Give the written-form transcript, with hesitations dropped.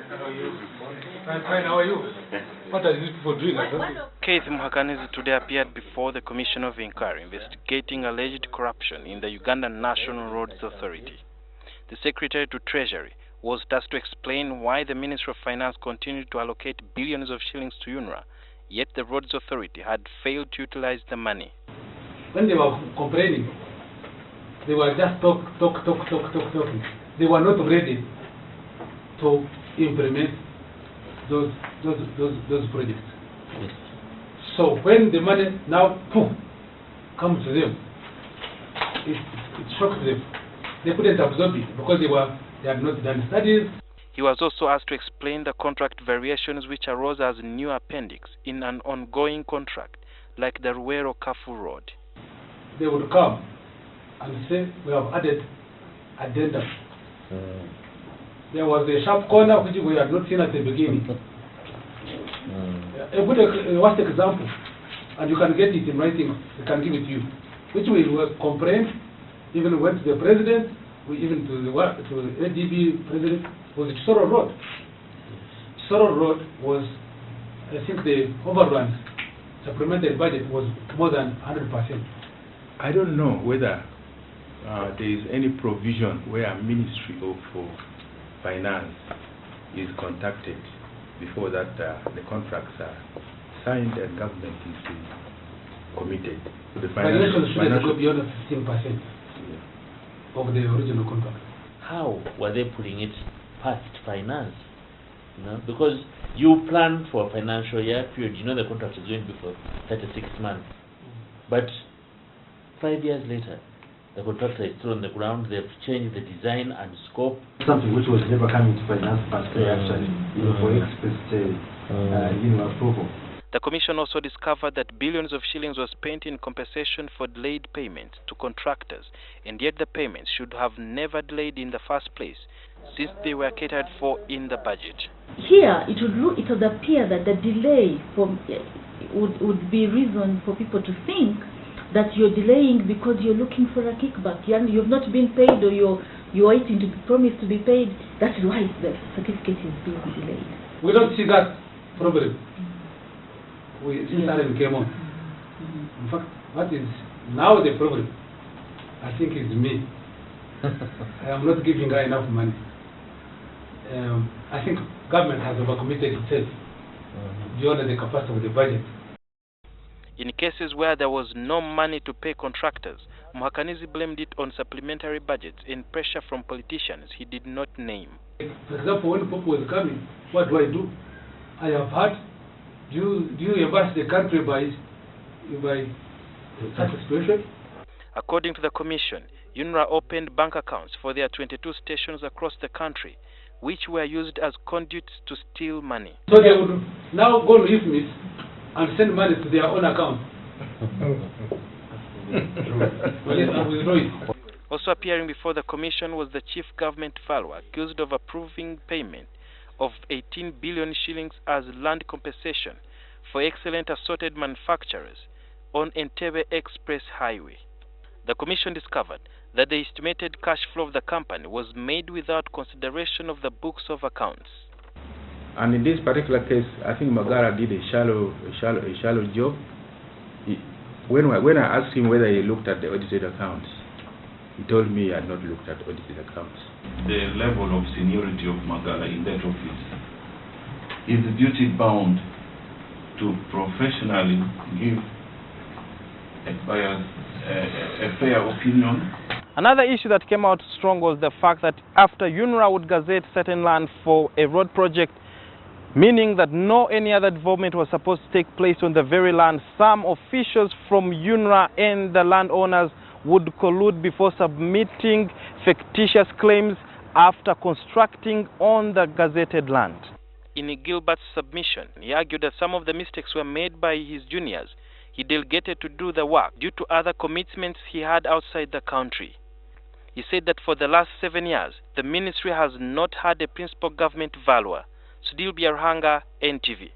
How are you? What are these people doing? Keith Muhakanizi today appeared before the Commission of Inquiry investigating alleged corruption in the Uganda National Roads Authority. The Secretary to Treasury was tasked to explain why the Ministry of Finance continued to allocate billions of shillings to UNRA, yet the Roads Authority had failed to utilize the money. When they were complaining, they were just talking. They were not ready to implement those projects. Yes. So when the money now comes to them, it shocks them. They couldn't absorb it because they had not done studies. He was also asked to explain the contract variations which arose as a new appendix in an ongoing contract, like the Ruwero-Kafu Road. They would come and say, we have added addendum. There was a sharp corner which we had not seen at the beginning. A good worst example, and you can get it in writing, we can give it to you, which we will complain, even went to the president, even to the ADB president, was Chisoro Road. Chisoro Road was, I think the overrun supplementary budget was more than 100%. I don't know whether there is any provision where a Ministry of Finance is contacted before that the contracts are signed and government is committed to the financial should go beyond 15% of the original contract. How were they putting it past finance? You know, because you plan for a financial year period, you know the contract is going to be for 36 months. But 5 years later, the contractor is still on the ground, they've changed the design and scope. Something which was never coming to finance per se, actually, for explicit approval. The Commission also discovered that billions of shillings were spent in compensation for delayed payments to contractors, and yet the payments should have never delayed in the first place, since they were catered for in the budget. Here, it would appear that the delay would be reason for people to think that you're delaying because you're looking for a kickback. You've not been paid, or you're waiting to be promised to be paid. That's why the certificate is being delayed. We don't see that problem. Since Aaron came on. In fact, what is now the problem, I think, is me. I am not giving her enough money. I think government has overcommitted itself beyond the capacity of the budget. In cases where there was no money to pay contractors, Muhakanizi blamed it on supplementary budgets and pressure from politicians he did not name. For example, when Pope was coming, what do? I have heard, do you embarrass the country by such a situation? According to the Commission, UNRA opened bank accounts for their 22 stations across the country, which were used as conduits to steal money. So they would now go to Ifmis and send money to their own account. Also appearing before the Commission was the chief government fellow accused of approving payment of 18 billion shillings as land compensation for excellent assorted manufacturers on Entebbe Express Highway. The Commission discovered that the estimated cash flow of the company was made without consideration of the books of accounts. And in this particular case, I think Magara did a shallow job. When I asked him whether he looked at the audited accounts, he told me he had not looked at audited accounts. The level of seniority of Magara in that office is duty bound to professionally give a fair opinion. Another issue that came out strong was the fact that after UNRA would gazette certain land for a road project, meaning that no any other development was supposed to take place on the very land, some officials from UNRA and the landowners would collude before submitting fictitious claims after constructing on the gazetted land. In Gilbert's submission, he argued that some of the mistakes were made by his juniors. He delegated to do the work due to other commitments he had outside the country. He said that for the last 7 years, the ministry has not had a principal government valuer. Sudil Biarhanga, NTV.